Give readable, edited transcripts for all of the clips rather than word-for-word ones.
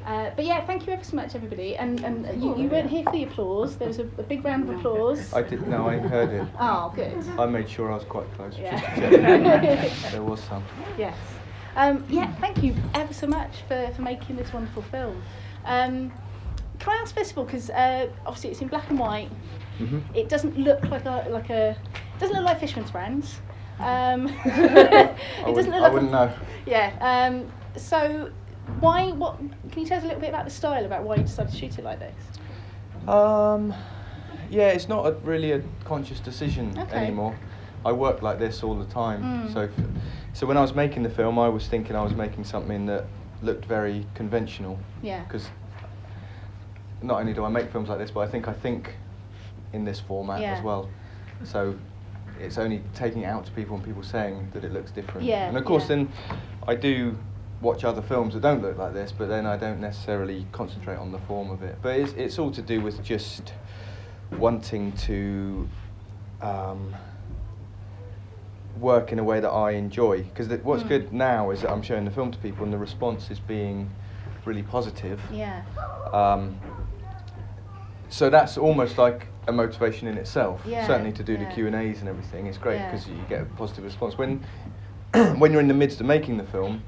But yeah, thank you ever so much, everybody. And you weren't here for the applause. There was a big round of applause. I didn't know, I heard it. Oh, good. I made sure I was quite close. Yeah. Just to check. There was some. Yes. Yeah, thank you ever so much for making this wonderful film. Can I ask first of all, because obviously it's in black and white. Mm-hmm. It doesn't look like it doesn't look like Fisherman's Friends. I wouldn't know. Yeah. So what can you tell us a little bit about the style, about why you decided to shoot it like this? Yeah, it's not really a conscious decision anymore. I work like this all the time. So when I was making the film, I was thinking I was making something that looked very conventional. Yeah. Because not only do I make films like this, but I think in this format as well. So it's only taking it out to people and people saying that it looks different. Yeah. And of course then I do watch other films that don't look like this, but then I don't necessarily concentrate on the form of it. But it's all to do with just wanting to work in a way that I enjoy. Because what's good now is that I'm showing the film to people and the response is being really positive. Yeah. So that's almost like a motivation in itself. Yeah, Certainly to do the Q&As and everything. It's great because you get a positive response. When you're in the midst of making the film,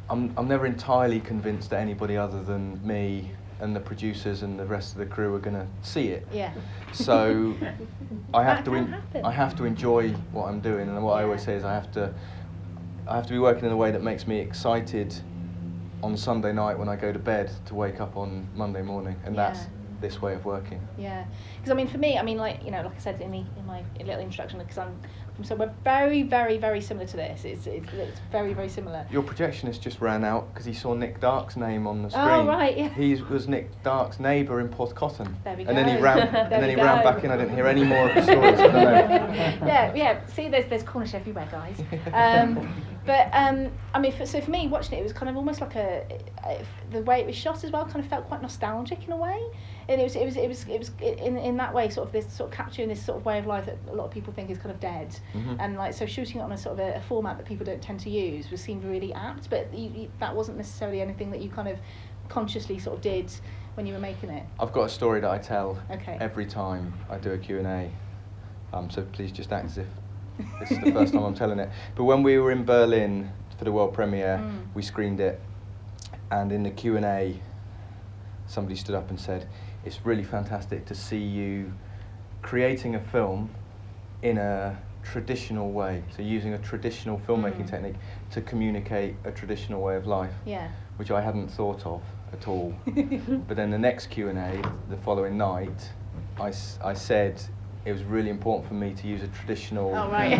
I'm never entirely convinced that anybody other than me and the producers and the rest of the crew are going to see it. Yeah. So I have to enjoy what I'm doing, and what I always say is I have to be working in a way that makes me excited on Sunday night when I go to bed to wake up on Monday morning, and that's this way of working. Yeah, because I mean, for me, like I said in my little introduction, because I'm from somewhere very, very, very similar to this. It's very, very similar. Your projectionist just ran out because he saw Nick Dark's name on the screen. Oh right, yeah. He was Nick Dark's neighbour in Porthcotton. There we go. And then he ran back in. I didn't hear any more of the stories. I don't know. Yeah. See, there's Cornish everywhere, guys. But I mean, so for me, watching it was kind of almost like the way it was shot as well kind of felt quite nostalgic in a way, and it was in that way sort of this sort of capturing this sort of way of life that a lot of people think is kind of dead, and like so shooting it on a sort of a format that people don't tend to use seemed really apt, but that wasn't necessarily anything that you kind of consciously sort of did when you were making it. I've got a story that I tell every time I do a Q&A, so please just act as if this is the first time I'm telling it. But when we were in Berlin for the world premiere, we screened it, and in the Q&A, somebody stood up and said, "It's really fantastic to see you creating a film in a traditional way, so using a traditional filmmaking technique to communicate a traditional way of life," which I hadn't thought of at all. But then the next Q&A, the following night, I said, it was really important for me to use a traditional filmmaking.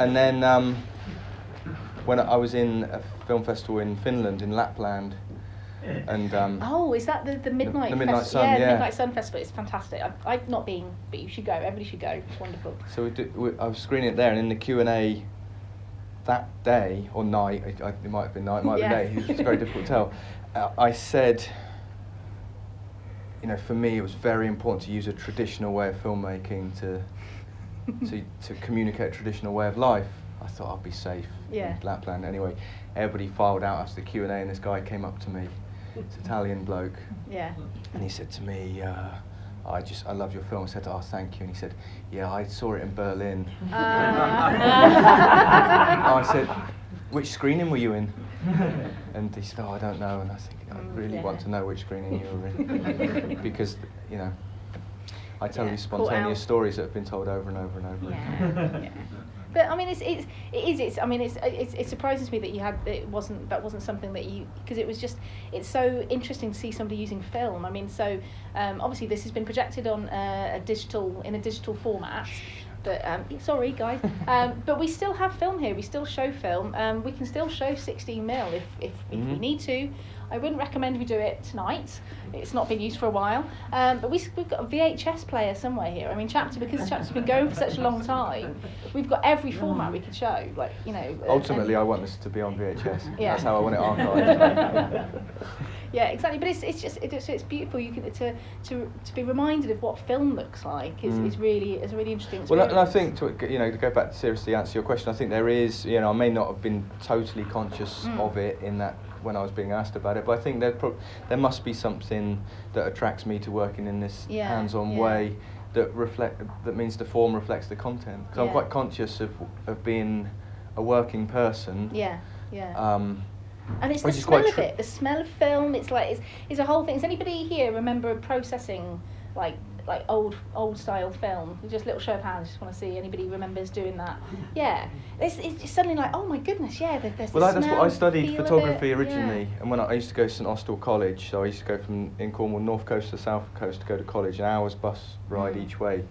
And then when I was in a film festival in Finland, in Lapland, and is that the Midnight? The Midnight Sun, the Midnight Sun Festival. It's fantastic. I've not been, but you should go. Everybody should go. It's wonderful. So I was screening it there, and in the Q&A that day or night, it might have been night, it might have been day. It's very difficult to tell. I said, for me, it was very important to use a traditional way of filmmaking to communicate a traditional way of life. I thought I'd be safe in Lapland. Anyway, everybody filed out after the Q&A, and this guy came up to me, this Italian bloke, and he said to me, I love your film. I said, "Oh, thank you." And he said, "Yeah, I saw it in Berlin." I said, "Which screening were you in?" And he said, "Oh, I don't know." And I think, I really want to know which screening you were in, because I tell these spontaneous stories that have been told over and over and over again. But I mean, it surprises me that that wasn't something that you, because it's so interesting to see somebody using film. I mean, so obviously this has been projected on in a digital format. But sorry guys, but we still have film here. We still show film. We can still show 16mm if we need to. I wouldn't recommend we do it tonight. It's not been used for a while. But we've got a VHS player somewhere here. I mean, because Chapter's been going for such a long time, we've got every format we could show. Ultimately, I want this to be on VHS. That's how I want it archived. Yeah, exactly. But it's beautiful. You can to be reminded of what film looks like is really interesting. It's really I think to go back to seriously answer your question, I think there is, I may not have been totally conscious of it in that when I was being asked about it, but I think there must be something that attracts me to working in this hands-on way that means the form reflects the content. Because I'm quite conscious of being a working person. And it's the smell of it, the smell of film. It's like it's a whole thing. Does anybody here remember processing like old style film? Just a little show of hands. Just want to see anybody remembers doing that. Yeah, it's just suddenly like, oh my goodness, yeah. There's well, that's what I studied photography originally, and when I used to go to St Austell College, so I used to go in Cornwall, north coast to south coast to go to college, an hour's bus ride each way.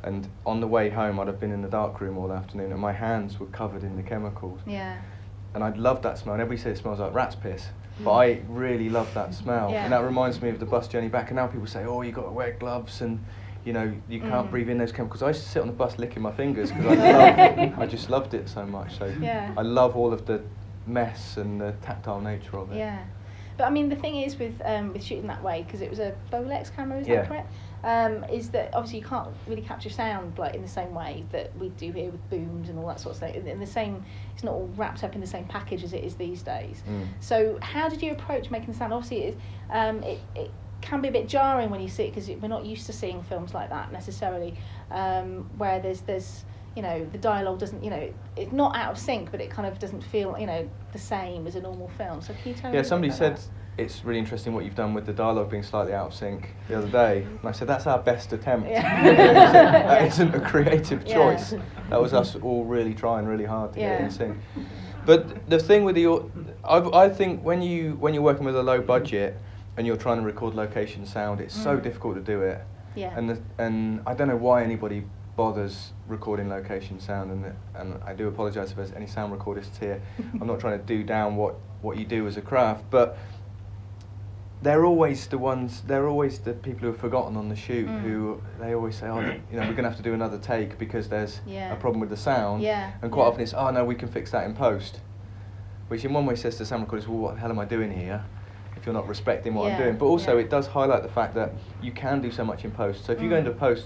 And on the way home, I'd have been in the darkroom all afternoon, and my hands were covered in the chemicals. And I loved that smell, and everybody said it smells like rat's piss, but I really loved that smell. And that reminds me of the bus journey back, and now people say, oh, you got to wear gloves, and you can't breathe in those chemicals. I used to sit on the bus licking my fingers, because I just loved it so much. So I love all of the mess and the tactile nature of it. But I mean, the thing is with shooting that way, because it was a Bolex camera, is that correct? Is that obviously you can't really capture sound like in the same way that we do here with booms and all that sort of stuff. In the same, it's not all wrapped up in the same package as it is these days. So how did you approach making the sound? Obviously, it can be a bit jarring when you see it, because we're not used to seeing films like that necessarily, where there's the dialogue doesn't, it's not out of sync, but it kind of doesn't feel, the same as a normal film. So can you tell me? Yeah, somebody said it's really interesting what you've done with the dialogue being slightly out of sync the other day, and I said that's our best attempt. That isn't a creative choice. That was us all really trying really hard to get it in sync. But the thing with I think when you're working with a low budget and you're trying to record location sound, it's so difficult to do it. And I don't know why anybody bothers recording location sound, and I do apologise if there's any sound recordists here. I'm not trying to do down what you do as a craft, but they're always the people who are forgotten on the shoot, who they always say, we're going to have to do another take because there's a problem with the sound, and quite often it's, no, we can fix that in post, which in one way says to sound recorders, well, what the hell am I doing here if you're not respecting what I'm doing? But also it does highlight the fact that you can do so much in post. So if you go into post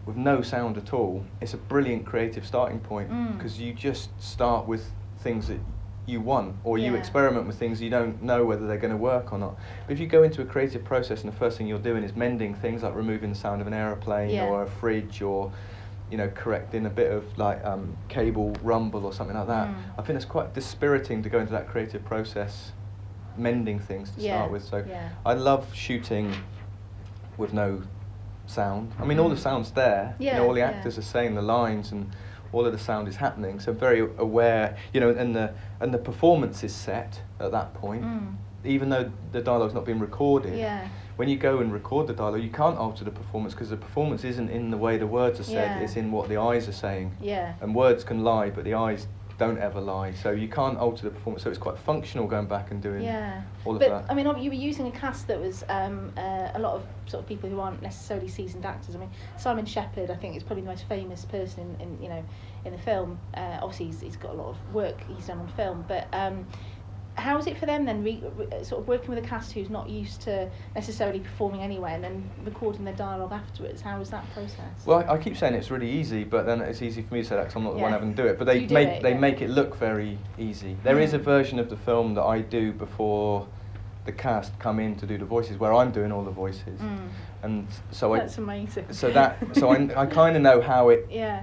with no sound at all, it's a brilliant creative starting point, because you just start with things that you want, or you experiment with things you don't know whether they're going to work or not. But if you go into a creative process and the first thing you're doing is mending things like removing the sound of an aeroplane or a fridge, or correcting a bit of like cable rumble or something like that, I think it's quite dispiriting to go into that creative process mending things to start with. So I love shooting with no sound. I mean, all the sound's there. All the actors are saying the lines, and all of the sound is happening. So I'm very aware. And the performance is set at that point, even though the dialogue's not being recorded. When you go and record the dialogue, you can't alter the performance, because the performance isn't in the way the words are said. It's in what the eyes are saying. And words can lie, but the eyes don't ever lie, so you can't alter the performance. So it's quite functional going back and doing all of that. But I mean, you were using a cast that was a lot of sort of people who aren't necessarily seasoned actors. I mean, Simon Shepherd, I think, is probably the most famous person in the film. Obviously, he's got a lot of work he's done on film, but how is it for them then, sort of working with a cast who's not used to necessarily performing anyway, and then recording their dialogue afterwards? How was that process? Well, I keep saying it's really easy, but then it's easy for me to say that because I'm not the one having to do it. But they make it look very easy. There is a version of the film that I do before the cast come in to do the voices, where I'm doing all the voices, and so that's amazing. So I kind of know how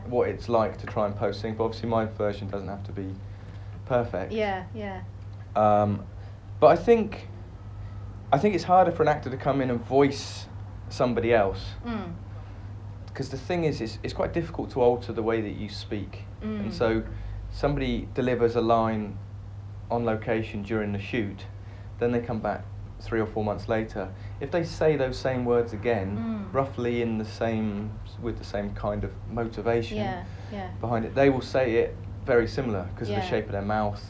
what it's like to try and post things, but obviously my version doesn't have to be perfect. But I think it's harder for an actor to come in and voice somebody else, because the thing is, it's quite difficult to alter the way that you speak. And so somebody delivers a line on location during the shoot, then they come back 3 or 4 months later. If they say those same words again, roughly with the same kind of motivation behind it, they will say it very similar because of the shape of their mouth,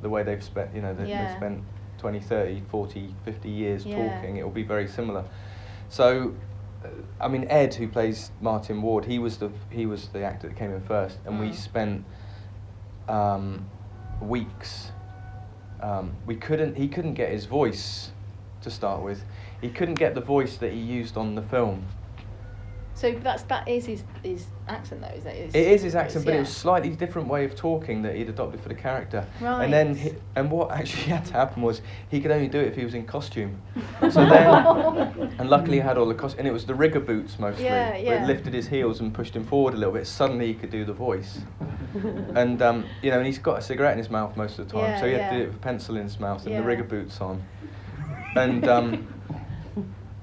the way they've spent, they've spent 20, 30, 40, 50 years talking. It will be very similar. So, I mean, Ed, who plays Martin Ward, he was the actor that came in first, and we spent weeks. He couldn't get his voice to start with. He couldn't get the voice that he used on the film. So that is his accent, though, is it? It is his accent, but it was a slightly different way of talking that he'd adopted for the character. Right. And then, and what actually had to happen was he could only do it if he was in costume. So then, and luckily he had all the costume, and it was the rigger boots mostly. Yeah, yeah. But it lifted his heels and pushed him forward a little bit. Suddenly he could do the voice. And you know, and he's got a cigarette in his mouth most of the time, so he had to do it with a pencil in his mouth and the rigger boots on.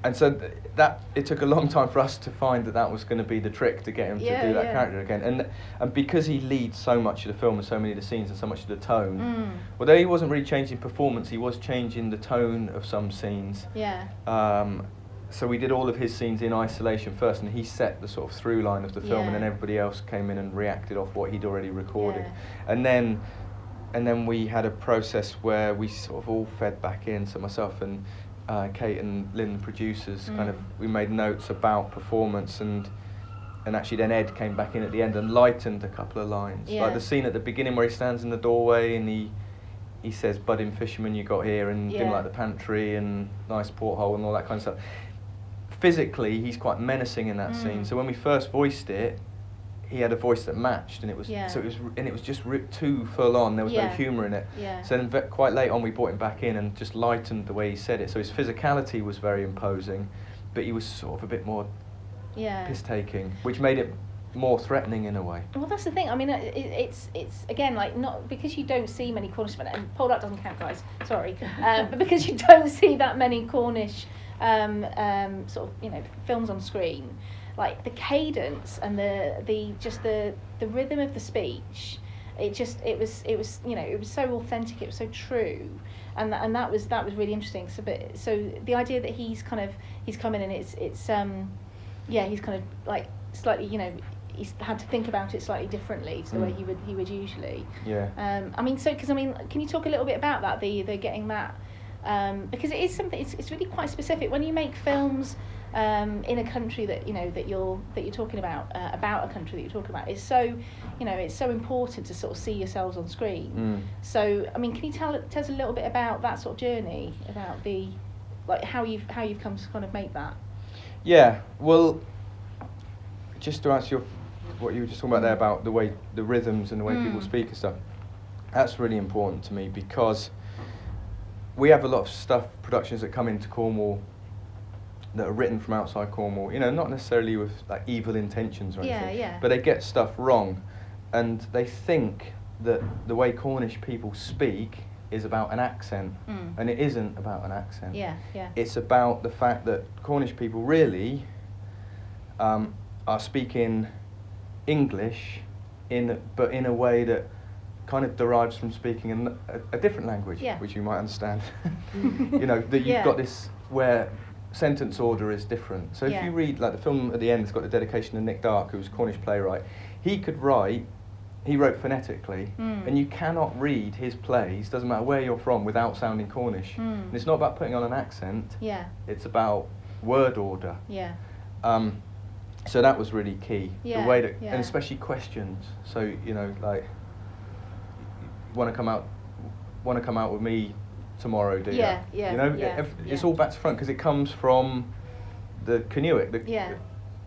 And so that it took a long time for us to find that was going to be the trick to get him to do that character again. And because he leads so much of the film and so many of the scenes and so much of the tone, although he wasn't really changing performance, he was changing the tone of some scenes. Yeah. So we did all of his scenes in isolation first, and he set the sort of through line of the film, and then everybody else came in and reacted off what he'd already recorded. And then we had a process where we sort of all fed back in. So myself and Kate and Lynn, the producers, we made notes about performance, and actually then Ed came back in at the end and lightened a couple of lines. Like the scene at the beginning where he stands in the doorway and he says, "Budding fisherman, you got here," and didn't like the pantry and nice porthole and all that kind of stuff. Physically, he's quite menacing in that scene. So when we first voiced it, he had a voice that matched, and it was just too full on. There was no humour in it. So then quite late on, we brought him back in and just lightened the way he said it. So his physicality was very imposing, but he was sort of a bit more piss-taking, which made it more threatening in a way. Well, that's the thing. I mean, it's again, like, not because you don't see many Cornish, and Paul, that doesn't count, guys. Sorry, but because you don't see that many Cornish sort of, you know, films on screen. Like the cadence and the rhythm of the speech, it was you know, it was so authentic, it was so true, and that was really interesting. So the idea that he's come in and it's he's kind of like slightly, you know, he's had to think about it slightly differently to the way he would usually. I mean, can you talk a little bit about that? The getting that, because it is something. It's really quite specific when you make films. In a country that you know that you're talking about a country that you're talking about, it's so, you know, it's so important to sort of see yourselves on screen. So I mean, can you tell us a little bit about that sort of journey, about how you've come to kind of make that? Yeah, well, just to answer what you were just talking about there about the way the rhythms and the way people speak and stuff, that's really important to me, because we have a lot of productions that come into Cornwall that are written from outside Cornwall, you know, not necessarily with like evil intentions or anything, but they get stuff wrong, and they think that the way Cornish people speak is about an accent, and it isn't about an accent. It's about the fact that Cornish people really are speaking English but in a way that kind of derives from speaking a different language, which you might understand. You know, that you've got this where sentence order is different. So if you read, like, the film at the end, it's got the dedication to Nick Dark, who was a Cornish playwright. He wrote phonetically, and you cannot read his plays, doesn't matter where you're from, without sounding Cornish. And it's not about putting on an accent, it's about word order. So that was really key. The way that, and especially questions. So, you know, like, want to come out with me tomorrow, do you? You know, it's all back to front because it comes from the Canuic.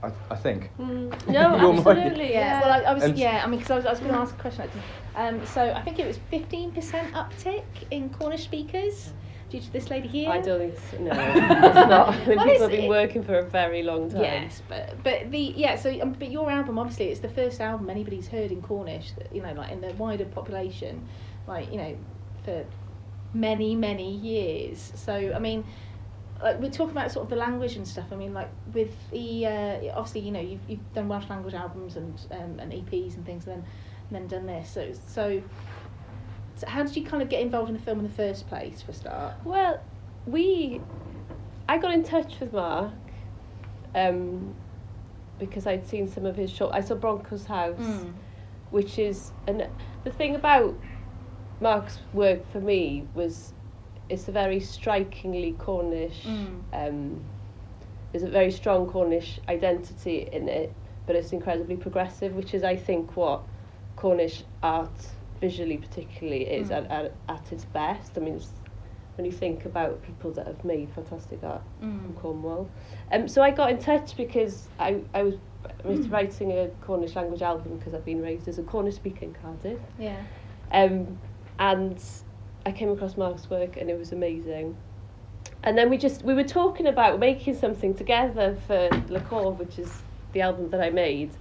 I think. No, absolutely. Well, I was because I was going to ask a question actually. So I think it was 15% uptick in Cornish speakers due to this lady here. I don't think so. No, it's not. I mean, people have been working for a very long time. Yes, but your album, obviously, it's the first album anybody's heard in Cornish. That, you know, like in the wider population, like, you know, for many years. So I mean, like, we're talking about sort of the language and stuff. I mean, like, with the obviously, you know, you've done Welsh language albums and EPs and things, and then done this. So how did you kind of get involved in the film in the first place, for a start? Well, I got in touch with Mark because I'd seen some of his short. I saw Bronco's House, which is, and the thing about Mark's work for me was it's a very strikingly Cornish, there's a very strong Cornish identity in it, but it's incredibly progressive, which is, I think, what Cornish art visually particularly is at its best. I mean, when you think about people that have made fantastic art from Cornwall. So I got in touch because I was writing a Cornish language album because I've been raised as a Cornish speaker in Cardiff. Yeah. And I came across Mark's work and it was amazing. And then we were talking about making something together for Le Corps, which is the album that I made,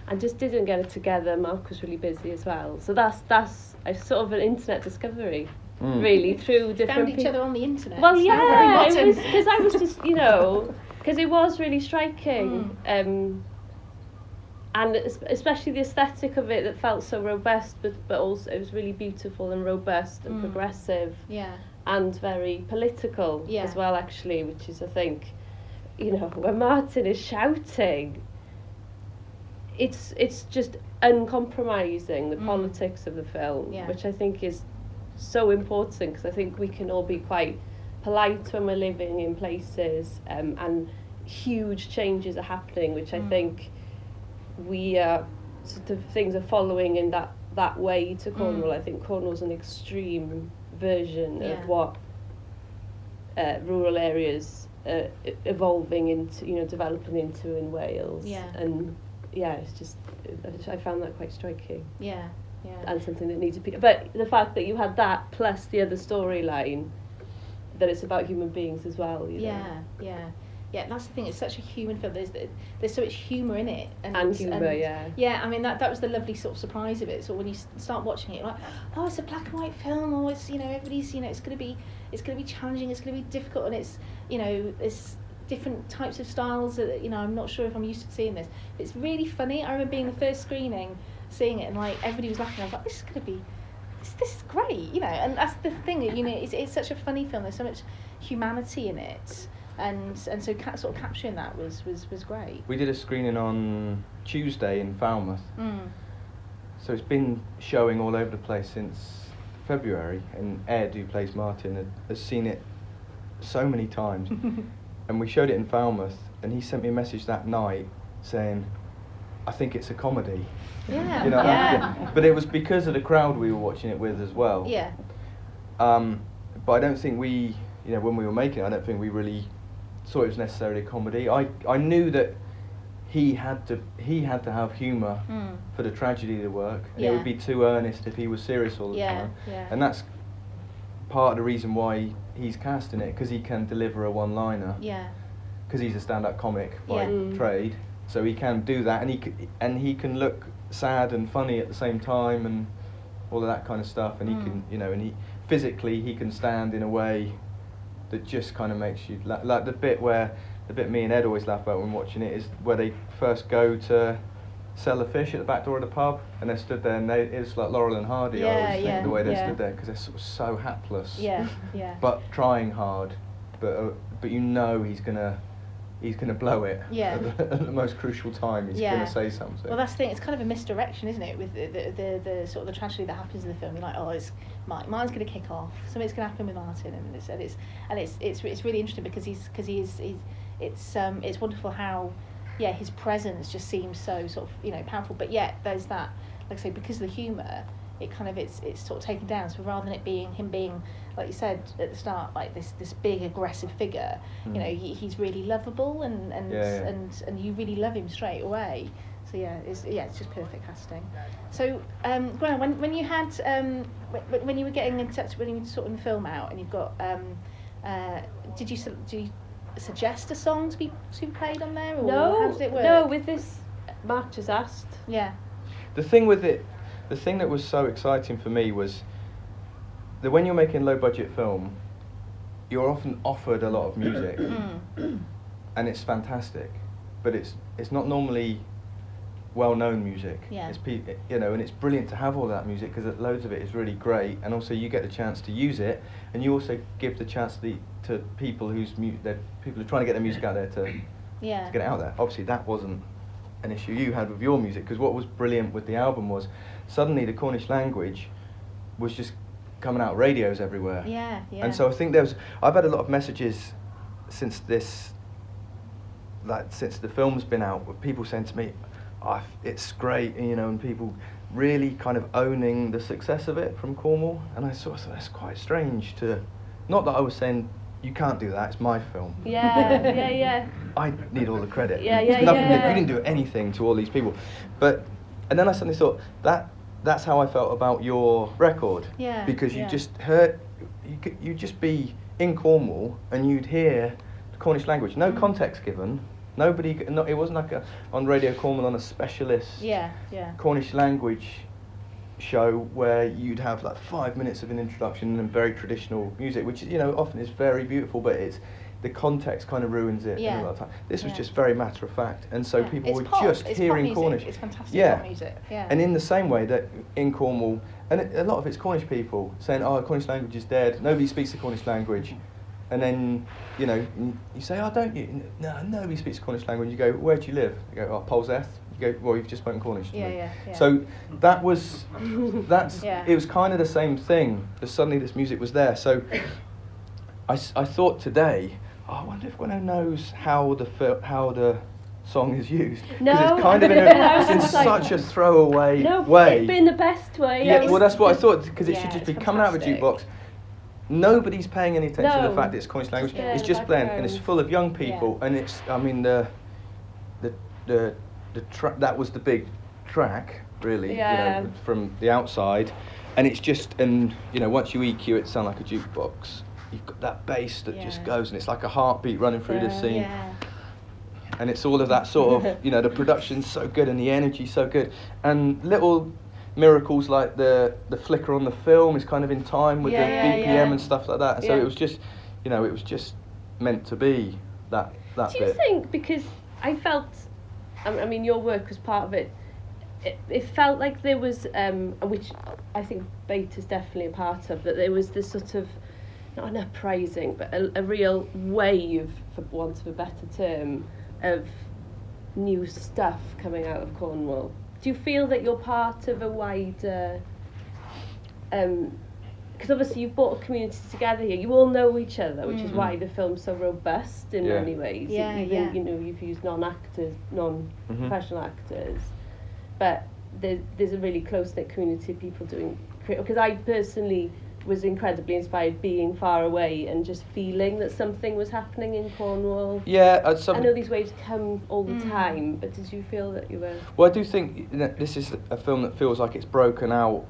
and just didn't get it together. Mark was really busy as well. So that's a sort of an internet discovery, really, through different Found each other on the internet. Well, yeah, it was because I was just, because it was really striking. And especially the aesthetic of it that felt so robust, but also it was really beautiful and robust and progressive. Yeah. And very political as well, actually, which is, I think, when Martin is shouting, it's just uncompromising, the politics of the film, which I think is so important, because I think we can all be quite polite when we're living in places, and huge changes are happening, which I think we sort of things are following in that way to Cornwall. I think Cornwall's an extreme version of what rural areas evolving into, developing into in Wales. And it's just, I found that quite striking. Yeah. And something that needs to be, but the fact that you had that plus the other storyline, that it's about human beings as well. Yeah, that's the thing. It's such a human film. There's so much humour in it, and humour. Yeah, I mean that was the lovely sort of surprise of it. So when you start watching it, you're like, oh, it's a black and white film. Oh, it's everybody's it's going to be challenging. It's going to be difficult, and it's it's different types of styles that I'm not sure if I'm used to seeing this. But it's really funny. I remember being the first screening, seeing it, and like everybody was laughing. I was like, this is going to be. This is great, and that's the thing. It's such a funny film. There's so much humanity in it. And so sort of capturing that was great. We did a screening on Tuesday in Falmouth. So it's been showing all over the place since February, and Ed, who plays Martin, has seen it so many times. And we showed it in Falmouth, and he sent me a message that night saying, I think it's a comedy. But it was because of the crowd we were watching it with as well. But I don't think we, when we were making it, I don't think we really thought it was necessarily a comedy. I knew that he had to have humour for the tragedy of the work, and it would be too earnest if he was serious all the time. And that's part of the reason why he's cast in it, because he can deliver a one-liner. Because he's a stand-up comic by trade, so he can do that, and he can look sad and funny at the same time, and all of that kind of stuff. And he can, and he physically he can stand in a way that just kind of makes you like the bit me and Ed always laugh about when watching it is where they first go to sell the fish at the back door of the pub, and they're stood there, and it's like Laurel and Hardy. I always think the way they stood there, because they're sort of so hapless, but trying hard, but he's gonna blow it at the most crucial time. He's gonna say something. Well, that's the thing. It's kind of a misdirection, isn't it? With the sort of the tragedy that happens in the film. You're like, oh, mine's gonna kick off. Something's gonna happen with Martin, and it's really interesting because it's wonderful how his presence just seems so sort of powerful. But yet there's that, like I say, because of the humour, it's sort of taken down. So rather than him being like you said at the start, like this big aggressive figure, he's really lovable, and you really love him straight away. So it's just perfect casting. So Gwenno, when you had when you were getting in touch, when you were sorting the film out, and you've got did you suggest a song to be played on there, or how did it work? No, with this, Mark just asked. The thing with it, the thing that was so exciting for me was that when you're making a low budget film, you're often offered a lot of music, and it's fantastic, but it's not normally well-known music. It's and it's brilliant to have all that music, because loads of it is really great, and also you get the chance to use it, and you also give the chance to people who are trying to get their music out there to get it out there. Obviously that wasn't an issue you had with your music, because what was brilliant with the album was suddenly the Cornish language was just coming out radios everywhere. And so I think I've had a lot of messages since the film's been out, with people saying to me, it's great, and people really kind of owning the success of it from Cornwall. And I sort of thought, that's quite strange to not that I was saying you can't do that, it's my film. Yeah. I need all the credit. Yeah. You didn't do anything to all these people. And then I suddenly thought that's how I felt about your record. Yeah. Because you just heard, you'd just be in Cornwall and you'd hear the Cornish language, no context given. It wasn't like on Radio Cornwall on a specialist Cornish language show where you'd have like 5 minutes of an introduction and very traditional music, which often is very beautiful, but the context kind of ruins it. Yeah. A lot of time. This was just very matter of fact, and so people were pop. just hearing Cornish. It's fantastic pop music. Yeah. And in the same way that in Cornwall, and a lot of it's Cornish people saying, "Oh, Cornish language is dead. Nobody speaks the Cornish language." And then, you say, "Oh, don't you?" "No, nobody speaks the Cornish language." You go, "Where do you live?" You go, "Oh, Polseth." You go, "Well, you've just spoken Cornish to me." Yeah. So it was kind of the same thing. As suddenly this music was there. So I thought today, I wonder if Gwenno knows how the song is used. No, because it's kind of in such a throwaway way. It'd be in the best way. Yeah, well, that's what I thought, because it should just be coming out of a jukebox. Nobody's paying any attention to the fact that it's Cornish language. Yeah, it's just playing, and it's full of young people, and it's. I mean, the that was the big track, really. From the outside, and it's just, and once you EQ it, sound like a jukebox. You've got that bass that just goes, and it's like a heartbeat running through the scene. Yeah. And it's all of that sort of, the production's so good and the energy's so good, and little miracles like the flicker on the film is kind of in time with the BPM and stuff like that. And so it was just, it was just meant to be that bit. Do you think, because I felt, I mean, your work was part of it, it felt like there was, which I think Beta's definitely a part of, that there was this sort of, not an uprising, but a real wave, for want of a better term, of new stuff coming out of Cornwall. Do you feel that you're part of a wider... Because obviously you've brought a community together here. You all know each other, which is why the film's so robust in many ways. You've used non-actors, non-professional actors. But there's a really close-knit community of people doing... Because I personally was incredibly inspired being far away and just feeling that something was happening in Cornwall. Yeah, I know these waves come all the time, but did you feel that you were... Well, I do think this is a film that feels like it's broken out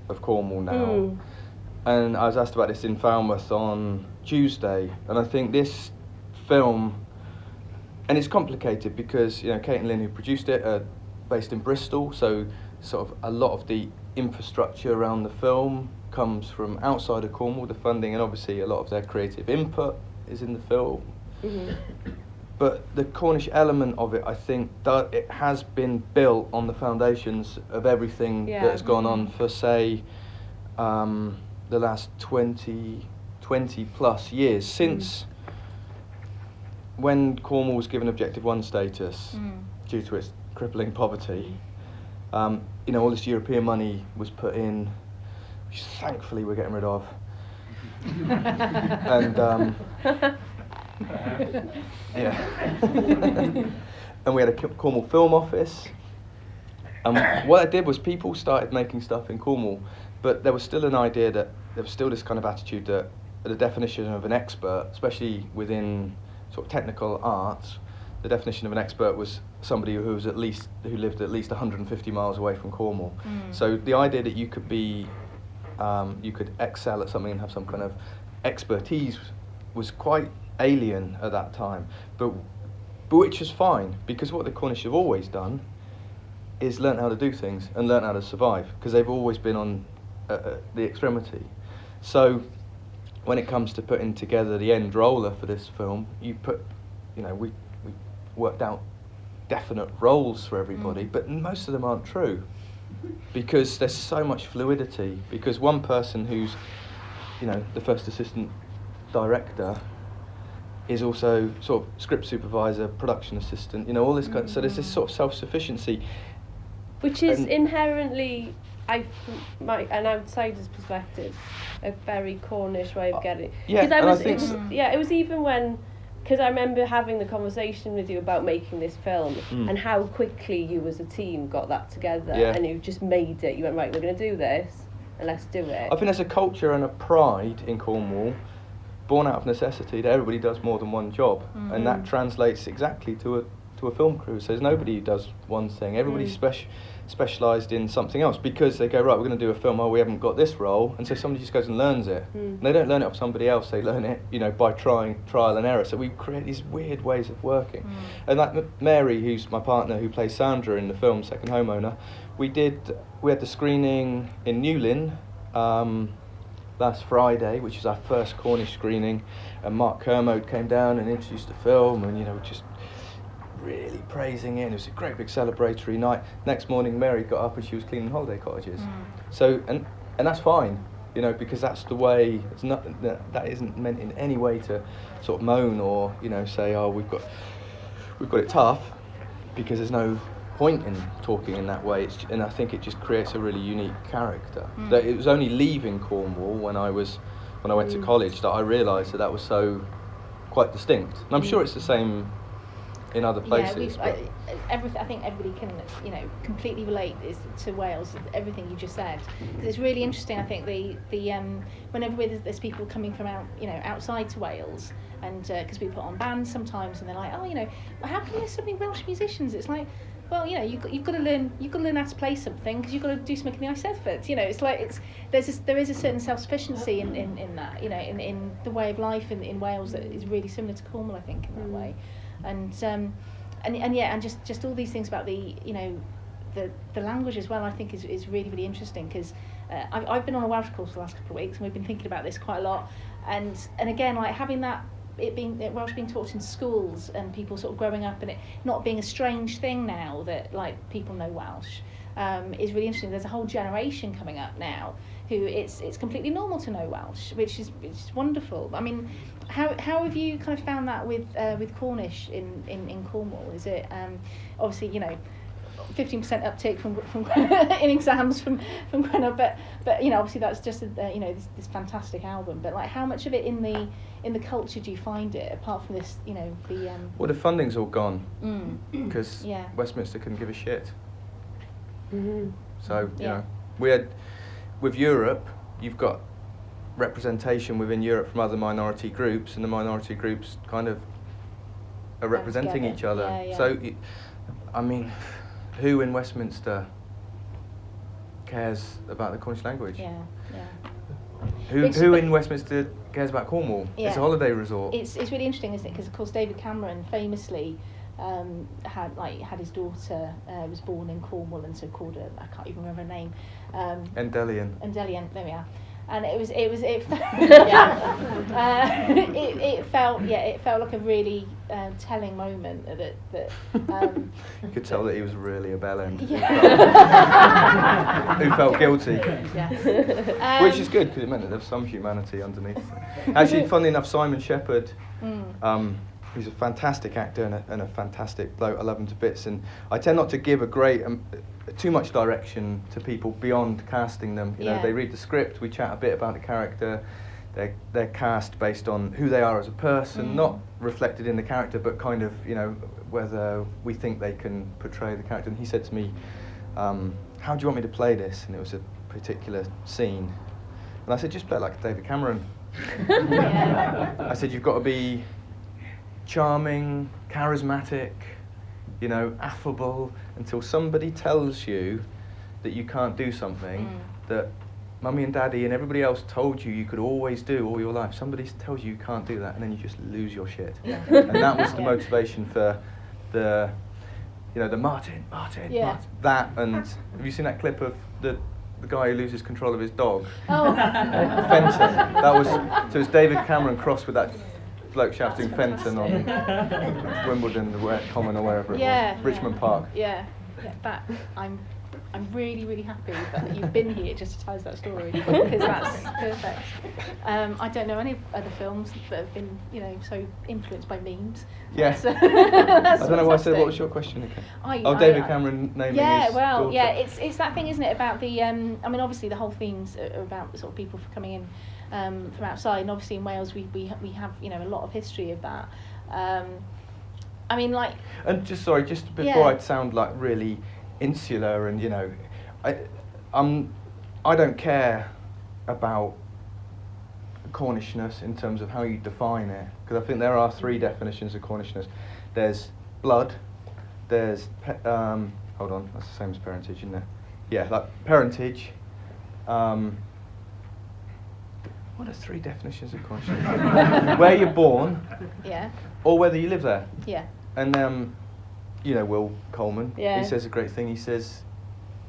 of Cornwall now. And I was asked about this in Falmouth on Tuesday, and I think this film, and it's complicated because, Kate and Lynn, who produced it, are based in Bristol, so sort of a lot of the infrastructure around the film comes from outside of Cornwall, the funding, and obviously a lot of their creative input is in the film. But the Cornish element of it, I think, it has been built on the foundations of everything that has gone on for, say, the last 20 plus years, since when Cornwall was given Objective 1 status due to its crippling poverty. All this European money was put in, which thankfully we're getting rid of. And and we had a Cornwall Film Office. And what I did was people started making stuff in Cornwall, but there was still an idea that there was still this kind of attitude that the definition of an expert, especially within sort of technical arts, the definition of an expert was somebody who lived at least 150 miles away from Cornwall. So the idea that you could be, you could excel at something and have some kind of expertise was quite alien at that time. But which is fine, because what the Cornish have always done is learnt how to do things and learnt how to survive, because they've always been on the extremity. So when it comes to putting together the end roller for this film, we worked out definite roles for everybody, but most of them aren't true, because there's so much fluidity, because one person who's the first assistant director is also sort of script supervisor, production assistant, all this kind of, so there's this sort of self-sufficiency, which is inherently, from an outsider's perspective, a very Cornish way of getting it. It was even when, because I remember having the conversation with you about making this film and how quickly you as a team got that together and you just made it. You went, right, we're going to do this and let's do it. I think there's a culture and a pride in Cornwall born out of necessity that everybody does more than one job, and that translates exactly to a film crew. So there's nobody who does one thing. Everybody's specialised in something else, because they go, right, we're going to do a film, we haven't got this role, and so somebody just goes and learns it. And they don't learn it off somebody else, they learn it, by trial and error. So we create these weird ways of working. And like Mary, who's my partner, who plays Sandra in the film Second Homeowner, we had the screening in Newlyn last Friday, which is our first Cornish screening, and Mark Kermode came down and introduced the film, and just really praising it. It was a great big celebratory night. Next morning Mary got up and she was cleaning holiday cottages. So and that's fine, because that's the way. It's not that isn't meant in any way to sort of moan or say, oh, we've got it tough, because there's no point in talking in that way. And I think it just creates a really unique character. That it was only leaving Cornwall when I went to college that I realised that was so quite distinct. And I'm sure it's the same in other places. I think everybody can, completely relate to Wales. Everything you just said, because it's really interesting. I think whenever there's people coming from outside to Wales, and because we put on bands sometimes, and they're like, oh, how come there's so many Welsh musicians? It's like, well, you've got to learn how to play something, because you've got to do something in the ice effort. It's like there is a certain self-sufficiency in that, in the way of life in Wales that is really similar to Cornwall, I think, in that way. And just all these things about the language as well, I think is really, really interesting, because I've been on a Welsh course for the last couple of weeks, and we've been thinking about this quite a lot, and again, like having Welsh being taught in schools, and people sort of growing up and it not being a strange thing now that like people know Welsh, is really interesting. There's a whole generation coming up now who it's completely normal to know Welsh, which is wonderful. I mean, how have you kind of found that with Cornish in Cornwall? Is it obviously 15% uptick from in exams from Gwenno, but obviously that's just this fantastic album. But like, how much of it in the culture do you find it, apart from this Well, the funding's all gone because Westminster couldn't give a shit. So we had, with Europe, you've got representation within Europe from other minority groups, and the minority groups kind of are representing each other. So I mean, who in Westminster cares about the Cornish language? Who in Westminster cares about Cornwall? It's a holiday resort. It's really interesting, isn't it? Because of course David Cameron famously had his daughter was born in Cornwall, and so called her, I can't even remember her name. Endellion. There we are. And it felt like a really telling moment that you could tell that he was really a bellend. Who felt guilty. Which is good, because it meant that there's some humanity underneath. Actually, funnily enough, Simon Shepherd, who's a fantastic actor and a fantastic bloke, I love him to bits, and I tend not to give too much direction to people beyond casting them. They read the script, we chat a bit about the character, they're cast based on who they are as a person, not reflected in the character, but kind of whether we think they can portray the character. And he said to me, how do you want me to play this? And it was a particular scene, and I said, just play it like David Cameron. I said, you've got to be charming, charismatic, affable, until somebody tells you that you can't do something that Mummy and Daddy and everybody else told you could always do all your life. Somebody tells you can't do that, and then you just lose your shit. And that was the motivation for the Martin. That, and have you seen that clip of the guy who loses control of his dog? Oh. Fenton. So it was David Cameron crossed with that bloke shouting Fenton on Wimbledon, the Common or wherever it was, Richmond Park. But I'm really, really happy that you've been here just to tell us that story, because that's perfect. I don't know any other films that have been, so influenced by memes. That's I don't know why I said. What was your question again? David Cameron naming his daughter. It's that thing, isn't it, about the? I mean, obviously the whole theme's about sort of people coming in from outside, and obviously in Wales we have a lot of history of that. I mean, like. And just before I sound like really insular, and I don't care about Cornishness in terms of how you define it, because I think there are 3 definitions of Cornishness. There's blood, there's hold on, that's the same as parentage, isn't it? Yeah, like parentage. What are 3 definitions of Cornishness? Where you're born, or whether you live there. Yeah. And you know, Will Coleman, he says a great thing. He says,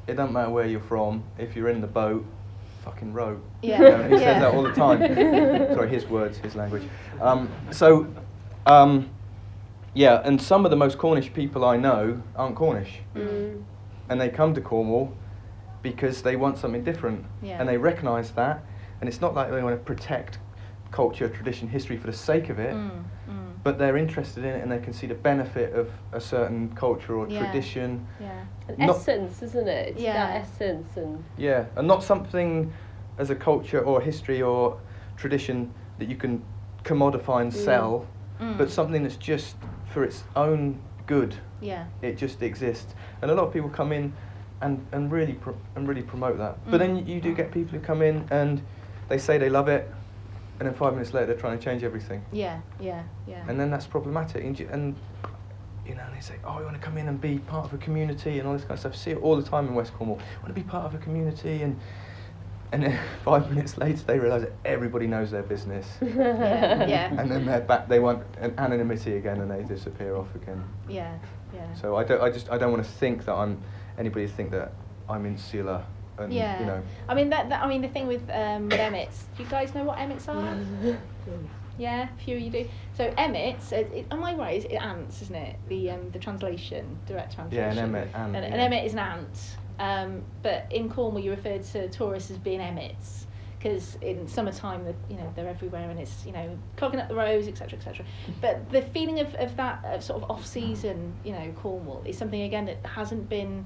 it doesn't matter where you're from, if you're in the boat, fucking row. Yeah. You know, and he says that all the time. Sorry, his words, his language. Yeah, and some of the most Cornish people I know aren't Cornish. And they come to Cornwall because they want something different. And they recognise that. And it's not like they want to protect culture, tradition, history for the sake of it, but they're interested in it and they can see the benefit of a certain culture or tradition. An essence, isn't it? It's that essence. And not something as a culture or history or tradition that you can commodify and sell, but something that's just for its own good. It just exists. And a lot of people come in and really promote that. But then you do get people who come in and they say they love it, and then 5 minutes later they're trying to change everything. And then that's problematic. And you know, they say, oh, we want to come in and be part of a community and all this kind of stuff. I see it all the time in West Cornwall. I want to be part of a community, and then 5 minutes later they realise that everybody knows their business. And then they're back. They want an anonymity again, and they disappear off again. So I don't want to think that anybody think that I'm insular. And, you know. I mean the thing with Emmets. Do you guys know what Emmets are? Yeah, a few of you do. So Emmets, am I right? It's ants, isn't it? The translation, direct translation. Yeah, an emmet. An emmet is an ant. But in Cornwall, you referred to tourists as being emmets, because in summertime, they're everywhere, and it's clogging up the roads, etc., etc. But the feeling of that sort of off-season, Cornwall is something again that hasn't been.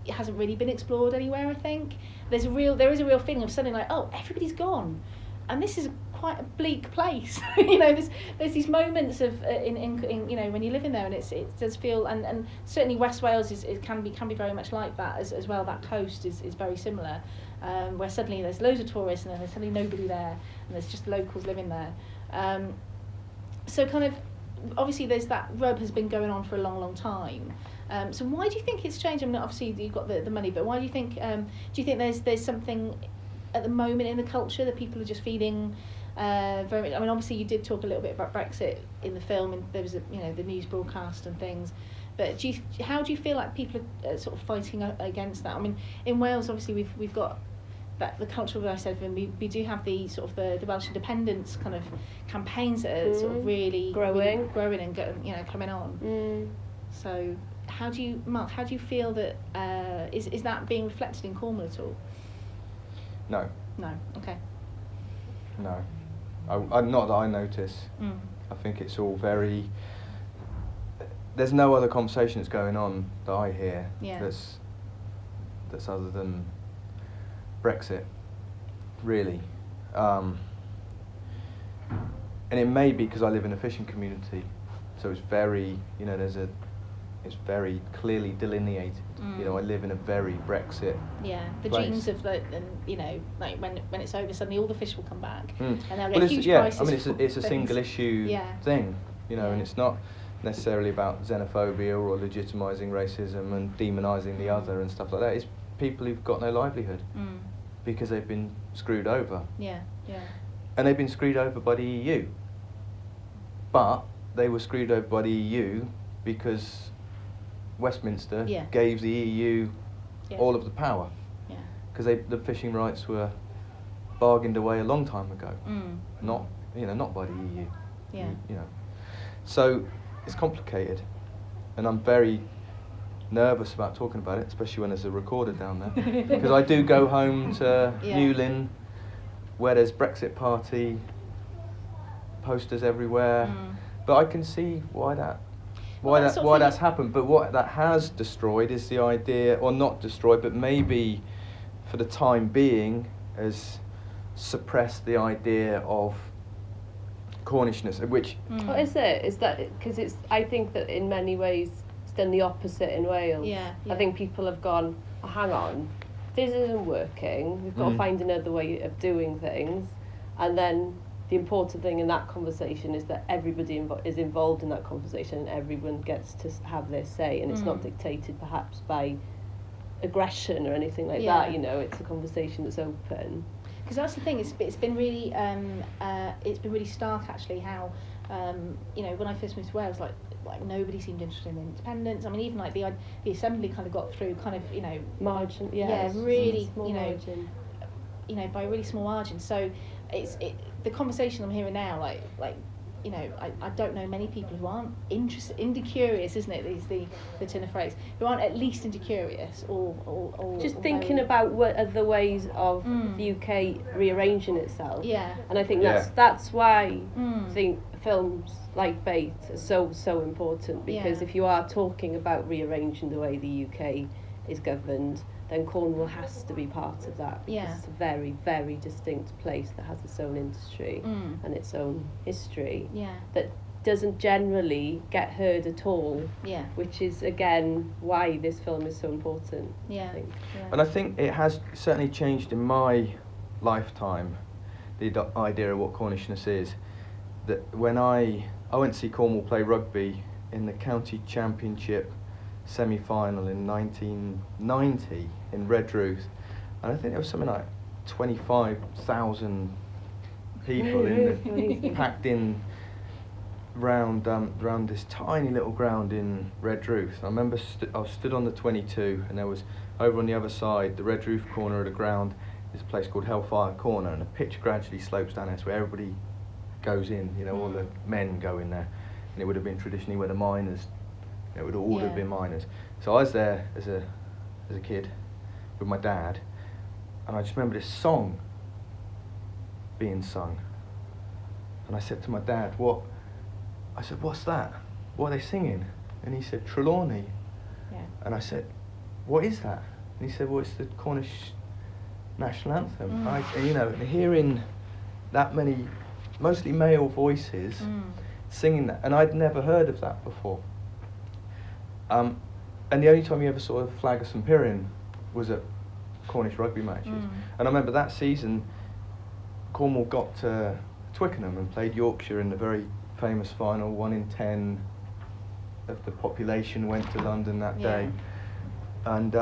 It hasn't really been explored anywhere. I think there is a real feeling of something like, oh, everybody's gone, and this is quite a bleak place. There's these moments of in when you live in there, and it does feel, and certainly West Wales can be very much like that as well. That coast is very similar, where suddenly there's loads of tourists and then there's suddenly nobody there, and there's just locals living there. So kind of obviously there's that rub has been going on for a long time. So why do you think it's changed? I mean, obviously you've got the money, but why do you think? Do you think there's something at the moment in the culture that people are just feeling very much? I mean, obviously you did talk a little bit about Brexit in the film, and there was the news broadcast and things. But how do you feel like people are sort of fighting against that? I mean, in Wales, obviously we've got that the culture of I said, and we do have the sort of the Welsh independence kind of campaigns that are sort of really growing and coming on. So. Mark, how do you feel that is that being reflected in Cornwall at all? No. Okay. No, not that I notice. I think it's all very. There's no other conversation that's going on that I hear. That's other than Brexit, really. And it may be because I live in a fishing community, so it's very it's very clearly delineated. I live in a very Brexit. The place. Genes of like when it's over, suddenly all the fish will come back, and they'll get huge prices. I mean, it's a single issue thing, and it's not necessarily about xenophobia or legitimising racism and demonising the other and stuff like that. It's people who've got no livelihood because they've been screwed over. And they've been screwed over by the EU. But they were screwed over by the EU because Westminster gave the EU all of the power, because the fishing rights were bargained away a long time ago, not by the EU. So it's complicated, and I'm very nervous about talking about it, especially when there's a recorder down there, because I do go home to Newlyn, where there's Brexit Party posters everywhere, but I can see why that's happened. But what that has destroyed is the idea, or not destroyed, but maybe for the time being has suppressed the idea of Cornishness, which... What is it? Is that because I think that in many ways it's done the opposite in Wales. I think people have gone, oh, hang on, this isn't working, we've got to find another way of doing things. And then the important thing in that conversation is that everybody is involved in that conversation, and everyone gets to have their say, and it's not dictated perhaps by aggression or anything like that. You know, it's a conversation that's open. Because that's the thing. It's been really stark actually. How you know, when I first moved to Wales, like nobody seemed interested in independence. I mean, even like the assembly kind of got through kind of, you know, margin. Really, small you know, margin. You know, by a really small margin. So the conversation I'm hearing now, like you know, I don't know many people who aren't interested, curious, isn't it? Is the turn of phrase, who aren't at least curious or just thinking about what are the ways of the UK rearranging itself. Yeah. And I think that's why I think films like Bait are so important, because if you are talking about rearranging the way the UK is governed, then Cornwall has to be part of that. Yeah. It's a very, very distinct place that has its own industry and its own history that doesn't generally get heard at all. Yeah. Which is, again, why this film is so important. Yeah. I think. Yeah. And I think it has certainly changed in my lifetime, the idea of what Cornishness is. That when I went to see Cornwall play rugby in the county championship semi-final in 1990 in Redruth, and I think there was something like 25,000 people packed in round this tiny little ground in Redruth. I remember I was stood on the 22, and there was over on the other side, the Redruth corner of the ground, is a place called Hellfire Corner, and the pitch gradually slopes down there, so everybody goes in, you know, all the men go in there, and it would have been traditionally where the miners, it would all have been miners. So I was there as a kid with my dad, and I just remember this song being sung, and I said to my dad, what's that? What are they singing? And he said, Trelawney. Yeah. And I said, what is that? And he said, well, it's the Cornish national anthem. And you know, hearing that many mostly male voices singing that, and I'd never heard of that before. And the only time you ever saw a flag of St Piran was at Cornish rugby matches. And I remember that season, Cornwall got to Twickenham and played Yorkshire in the very famous final. 1 in 10 of the population went to London that day, and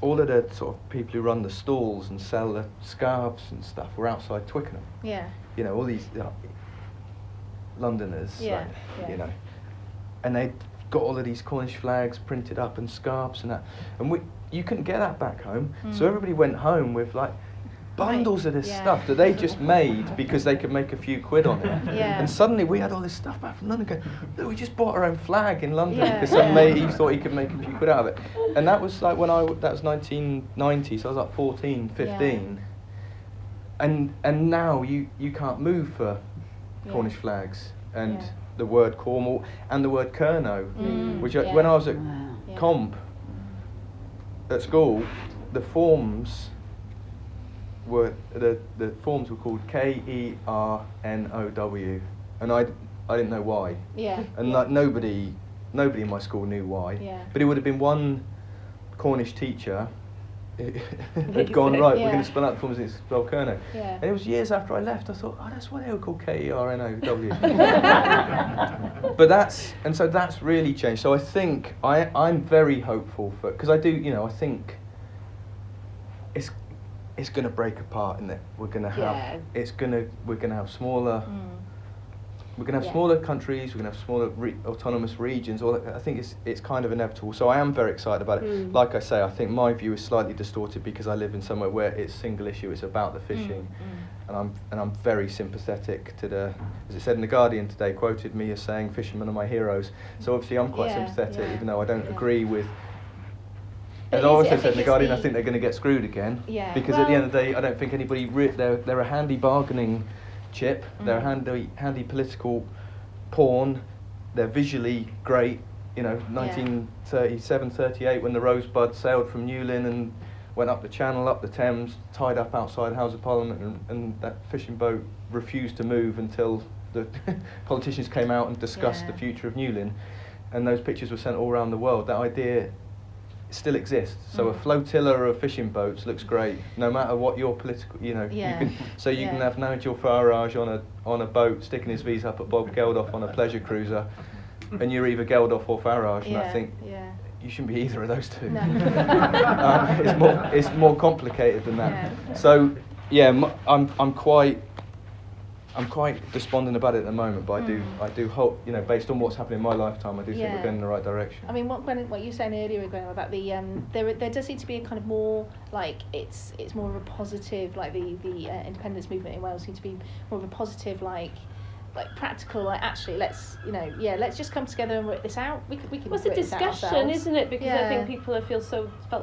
all of the sort of people who run the stalls and sell the scarves and stuff were outside Twickenham. Yeah. You know, all these Londoners, you know, and they'd got all of these Cornish flags printed up and scarves and that, and you couldn't get that back home, so everybody went home with like bundles of this stuff that they just made because they could make a few quid on it. And suddenly we had all this stuff back from London going, look, we just bought our own flag in London because some mate, he thought he could make a few quid out of it. And that was like that was 1990, so I was like 14, 15. And now you can't move for Cornish flags and the word Cornwall and the word Kerno, which when I was at comp at school, the forms were forms were called Kernow, and I didn't know why. And like nobody in my school knew why. But it would have been one Cornish teacher had gone, right, we're going to spell out the forms and spell Kerno. And it was years after I left, I thought, oh, that's why they were called Kernow. But that's really changed. So I think I'm very hopeful for, because I do, you know, I think it's going to break apart, isn't it? We're going to have we're going to have smaller. We're going to have smaller countries. We're going to have smaller autonomous regions. All that, I think it's kind of inevitable. So I am very excited about it. Like I say, I think my view is slightly distorted because I live in somewhere where it's single issue. It's about the fishing, and I'm very sympathetic to the. As it said in the Guardian today, quoted me as saying, "Fishermen are my heroes." So obviously I'm quite sympathetic, even though I don't agree with. As I also said in the Guardian, I think they're going to get screwed again. Because at the end of the day, I don't think anybody. They're a handy bargaining chip. They're a handy political pawn. They're visually great. You know, 1937, 38, when the Rosebud sailed from Newlyn and went up the Channel, up the Thames, tied up outside the House of Parliament, and that fishing boat refused to move until the politicians came out and discussed the future of Newlyn, and those pictures were sent all around the world. That idea still exists. So a flotilla of fishing boats looks great, no matter what your political, you know. Yeah. You can have Nigel Farage on a boat sticking his V's up at Bob Geldof on a pleasure cruiser, and you're either Geldof or Farage, and I think you shouldn't be either of those two. No. It's more complicated than that. Yeah. So I'm quite despondent about it at the moment, but I do hope, you know, based on what's happened in my lifetime, I do think we're going in the right direction. I mean, what you were saying earlier, Gwenno, about the there does seem to be a kind of more like it's more of a positive, like the independence movement in Wales seems to be more of a positive, like practical, like actually let's just come together and work this out. We can. Well, it's a discussion, isn't it? Because I think people have felt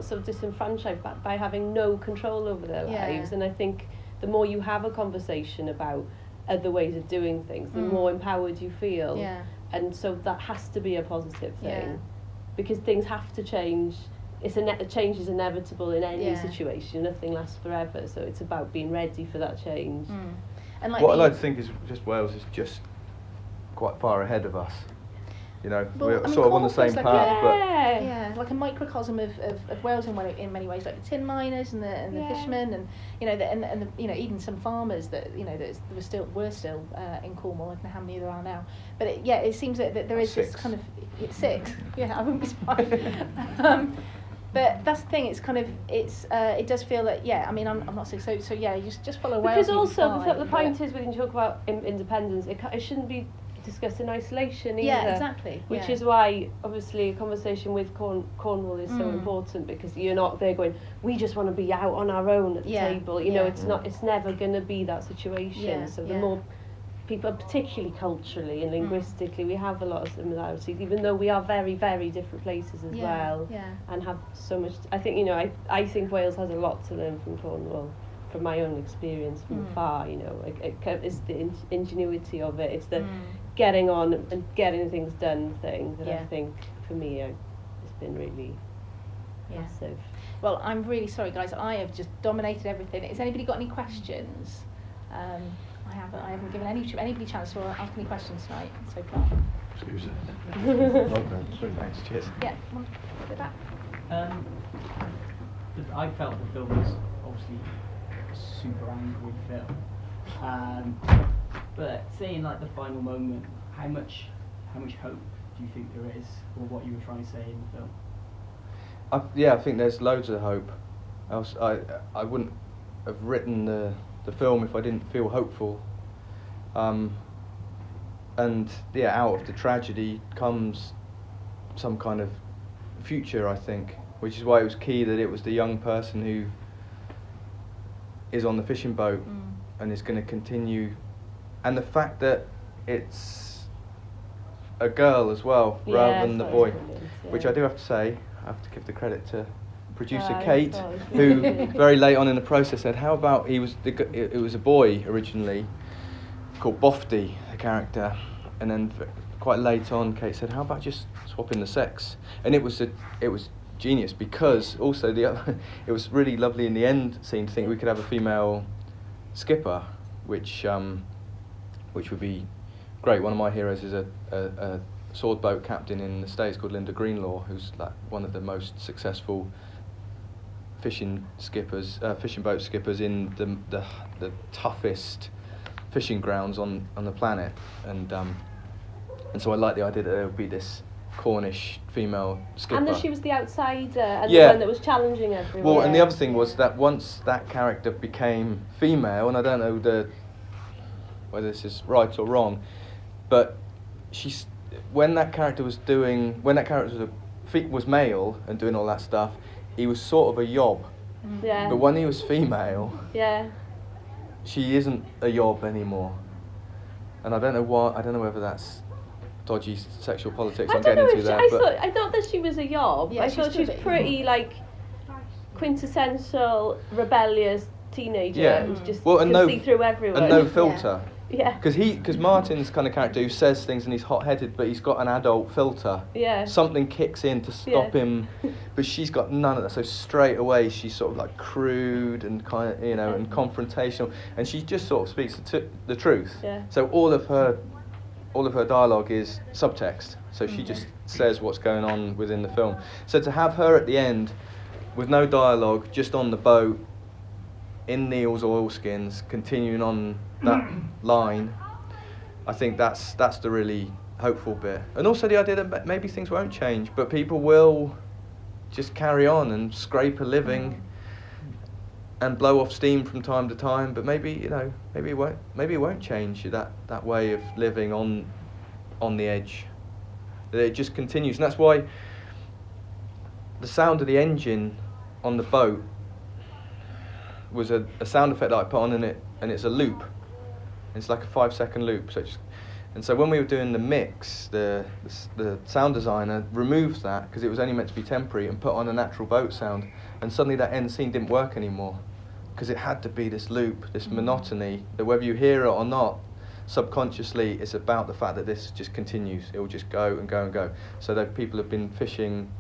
so disenfranchised by having no control over their lives, and I think the more you have a conversation about other ways of doing things, the more empowered you feel. Yeah. And so that has to be a positive thing, because things have to change. Change is inevitable in any situation. Nothing lasts forever, so it's about being ready for that change. And what I like to think is just Wales is just quite far ahead of us. You know, we're sort of on the same path, but like a microcosm of Wales in many ways, like the tin miners and the fishermen, and you know, and the, you know, even some farmers that, you know, that were still in Cornwall. I don't know how many there are now, but it seems that there is this kind of 6. Yeah, I wouldn't be surprised. But that's the thing. It's kind of it does feel that I mean I'm not saying so you just follow Wales. Because also the point is, when you talk about independence, it shouldn't be discussed in isolation either. Yeah, exactly. Which is why obviously a conversation with Cornwall is so important, because you're not there going, we just want to be out on our own at the table. You know, it's never going to be that situation. Yeah, so the more people, particularly culturally and linguistically, we have a lot of similarities, even though we are very, very different places as well, and have so much. I think, you know, I think Wales has a lot to learn from Cornwall, from my own experience from afar. You know, it's the ingenuity of it. It's the getting on and getting things done thing that I think for me has been really massive. Well, I'm really sorry, guys. I have just dominated everything. Has anybody got any questions? I haven't given anybody chance to ask any questions tonight so far. Excuse me. Thanks, cheers. Yeah, one at the back. I felt the film was obviously a super angry film, but seeing like the final moment, how much hope do you think there is, or what you were trying to say in the film? I think there's loads of hope. Else I wouldn't have written the film if I didn't feel hopeful. And out of the tragedy comes some kind of future, I think, which is why it was key that it was the young person who is on the fishing boat and is going to continue, and the fact that it's a girl as well rather than the boy, which I do have to say, I have to give the credit to producer Kate, who very late on in the process said, how about it was a boy originally called Bofty, the character, and then quite late on Kate said, how about just swapping the sex? And it was genius, because also it was really lovely in the end scene to think we could have a female skipper, which would be great. One of my heroes is a sword boat captain in the States called Linda Greenlaw, who's like one of the most successful fishing boat skippers in the toughest fishing grounds on the planet, and so I like the idea that there would be this Cornish female skipper. And that she was the outsider and the one that was challenging everyone. Well, and the other thing was that once that character became female, and I don't know whether this is right or wrong, but when that character was male and doing all that stuff, he was sort of a yob. Yeah. But when he was female, she isn't a yob anymore. And I don't know whether that's dodgy sexual politics I'm getting into there. I thought that she was a yob. Yeah, I thought she was pretty like quintessential rebellious teenager who's just see through everyone. And no filter. Yeah. Because Martin's kind of character who says things and he's hot-headed, but he's got an adult filter. Yeah. Something kicks in to stop him, but she's got none of that. So straight away she's sort of like crude and kind of, and confrontational, and she just sort of speaks the truth. Yeah. So all of her all of her dialogue is subtext, so she just says what's going on within the film. So to have her at the end with no dialogue, just on the boat, in Neil's oilskins, continuing on that line, I think that's the really hopeful bit. And also the idea that maybe things won't change, but people will just carry on and scrape a living and blow off steam from time to time, but maybe it won't change that way of living on the edge. That it just continues, and that's why the sound of the engine on the boat was a sound effect that I put on in it, and it's a loop. It's like a 5-second loop. And so when we were doing the mix, the sound designer removed that because it was only meant to be temporary and put on a natural boat sound, and suddenly that end scene didn't work anymore because it had to be this loop, this monotony, that whether you hear it or not, subconsciously it's about the fact that this just continues. It will just go and go and go. So that people have been fishing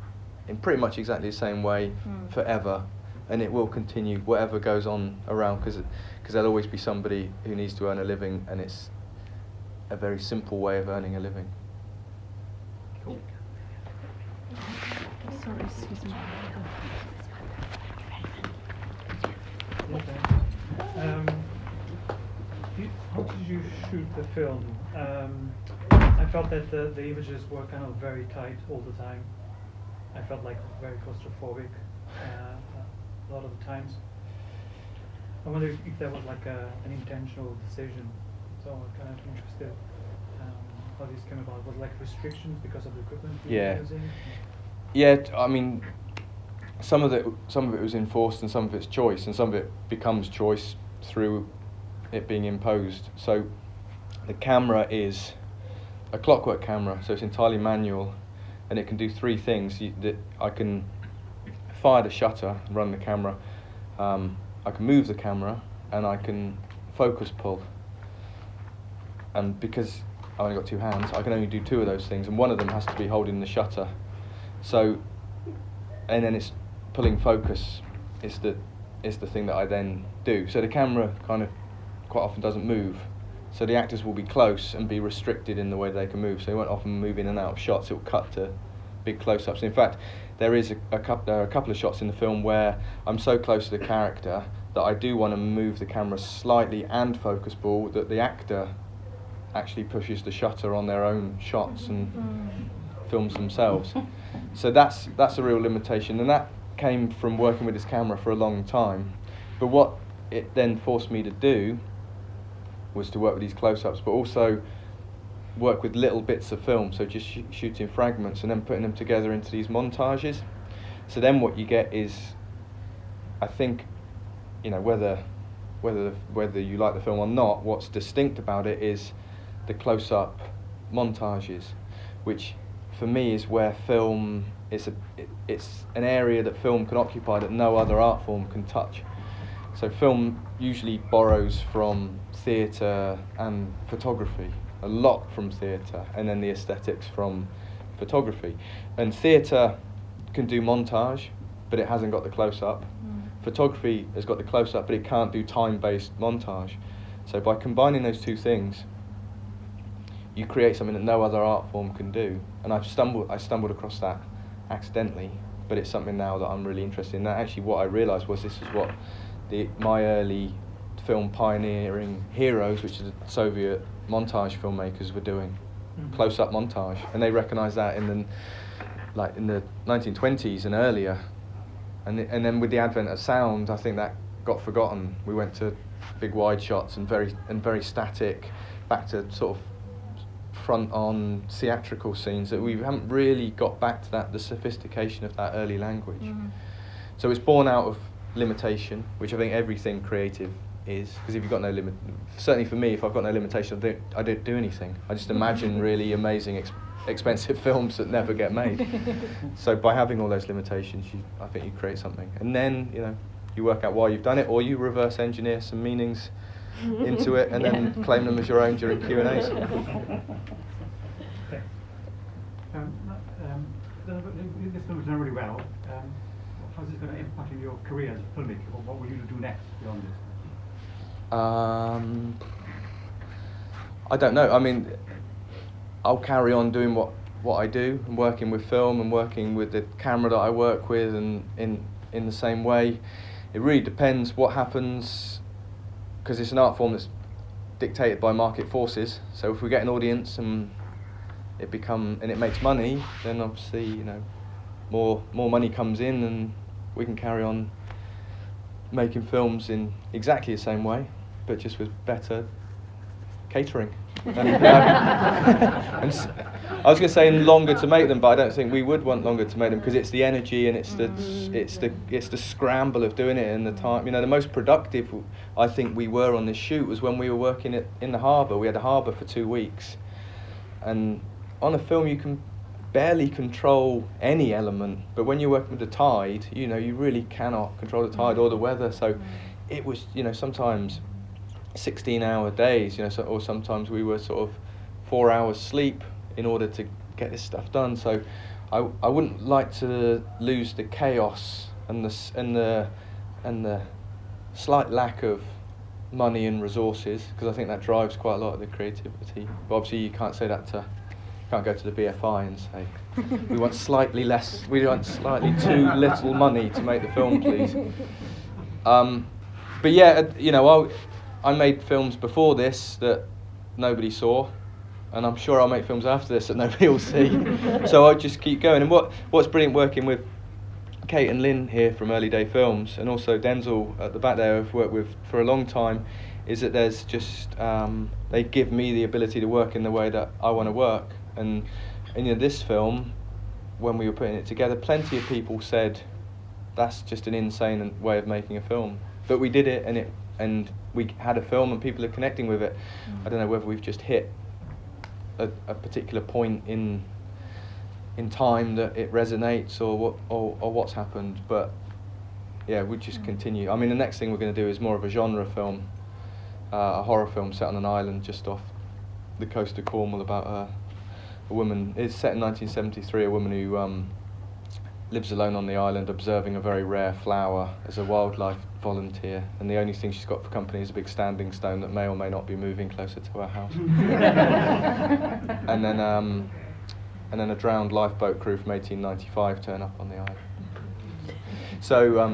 in pretty much exactly the same way forever, and it will continue whatever goes on around, because there'll always be somebody who needs to earn a living, and it's a very simple way of earning a living. Cool. Sorry, excuse me. How did you shoot the film? I felt that the images were kind of very tight all the time. I felt like very claustrophobic a lot of the times. I wonder if that was like an intentional decision. So I'm kind of interested how this came about. Was it like restrictions because of the equipment you were using? Yeah, I mean, some of it was enforced, and some of it's choice, and some of it becomes choice through it being imposed. So the camera is a clockwork camera, so it's entirely manual, and it can do 3 things. I can fire the shutter, run the camera, I can move the camera, and I can focus pull. And because I've only got 2 hands, I can only do 2 of those things, and one of them has to be holding the shutter. So, and then it's pulling focus is the thing that I then do. So the camera kind of quite often doesn't move. So the actors will be close and be restricted in the way they can move. So they won't often move in and out of shots. It will cut to big close-ups. In fact, there are a couple of shots in the film where I'm so close to the character that I do want to move the camera slightly and focus pull, that the actor actually pushes the shutter on their own shots and films themselves. So that's a real limitation, and that came from working with this camera for a long time. But what it then forced me to do was to work with these close-ups, but also work with little bits of film, so just shooting fragments and then putting them together into these montages. So then what you get is, I think, whether you like the film or not, what's distinct about it is the close-up montages, which for me is where film it's an area that film can occupy that no other art form can touch. So film usually borrows from theatre and photography, a lot from theatre, and then the aesthetics from photography. And theatre can do montage, but it hasn't got the close-up. Photography has got the close-up, but it can't do time-based montage. So by combining those 2 things, you create something that no other art form can do. And I stumbled across that accidentally, but it's something now that I'm really interested in. That actually what I realised was this is what my early film pioneering heroes, which are the Soviet montage filmmakers, were doing. Close-up montage, and they recognised that in the 1920s and earlier, and then with the advent of sound, I think that got forgotten. We went to big wide shots and very static, back to sort of front-on theatrical scenes, that we haven't really got back to the sophistication of that early language. So it's born out of limitation, which I think everything creative is, because if you've got no limit, certainly for me, if I've got no limitation, I don't do anything. I just imagine really amazing, expensive films that never get made. So by having all those limitations, I think you create something, and then you work out why you've done it, or you reverse engineer some meanings into it and then claim them as your own during Q&As. This film is done really well. How is this going to impact in your career as a filmmaker? What will you do next beyond this? I don't know. I mean, I'll carry on doing what I do, and working with film and working with the camera that I work with, and in the same way. It really depends what happens, because it's an art form that's dictated by market forces. So if we get an audience and it makes money, then obviously, you know, more money comes in, and we can carry on making films in exactly the same way, but just with better catering. And I was going to say longer to make them, but I don't think we would want longer to make them, because it's the energy and it's the scramble of doing it, and the time. You know, the most productive I think we were on this shoot was when we were working in the harbour. We had a harbour for 2 weeks, and on a film you can barely control any element, but when you're working with the tide, you know, you really cannot control the tide or the weather. So it was, you know, sometimes 16-hour days, you know, or sometimes we were sort of 4 hours sleep in order to get this stuff done. So I wouldn't like to lose the chaos and the slight lack of money and resources, because I think that drives quite a lot of the creativity. But obviously you can't say that can't go to the BFI and say we want slightly too little money to make the film, please. But yeah, you know, I made films before this that nobody saw, and I'm sure I'll make films after this that nobody will see. So I'll just keep going. And what's brilliant working with Kate and Lynn here from Early Day Films, and also Denzel at the back there, I've worked with for a long time, is that there's just they give me the ability to work in the way that I want to work. And you know, this film, when we were putting it together, plenty of people said that's just an insane way of making a film, but we did it, and we had a film, and people are connecting with it. I don't know whether we've just hit a particular point in time that it resonates, or what's happened, but yeah, we just continue. I mean, the next thing we're going to do is more of a genre film, a horror film set on an island just off the coast of Cornwall, about a woman. It's set in 1973, a woman who lives alone on the island, observing a very rare flower as a wildlife volunteer, and the only thing she's got for company is a big standing stone that may or may not be moving closer to her house. and then a drowned lifeboat crew from 1895 turn up on the island. So,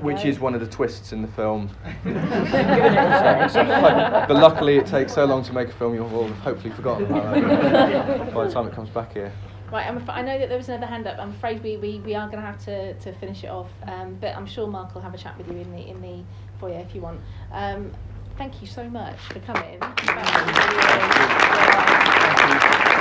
which is one of the twists in the film. But luckily it takes so long to make a film, you'll all have hopefully forgotten about that by the time it comes back here. Right, I know that there was another hand up. I'm afraid we are going to have to finish it off, but I'm sure Mark will have a chat with you in the foyer if you want. Thank you so much for coming. Thank you.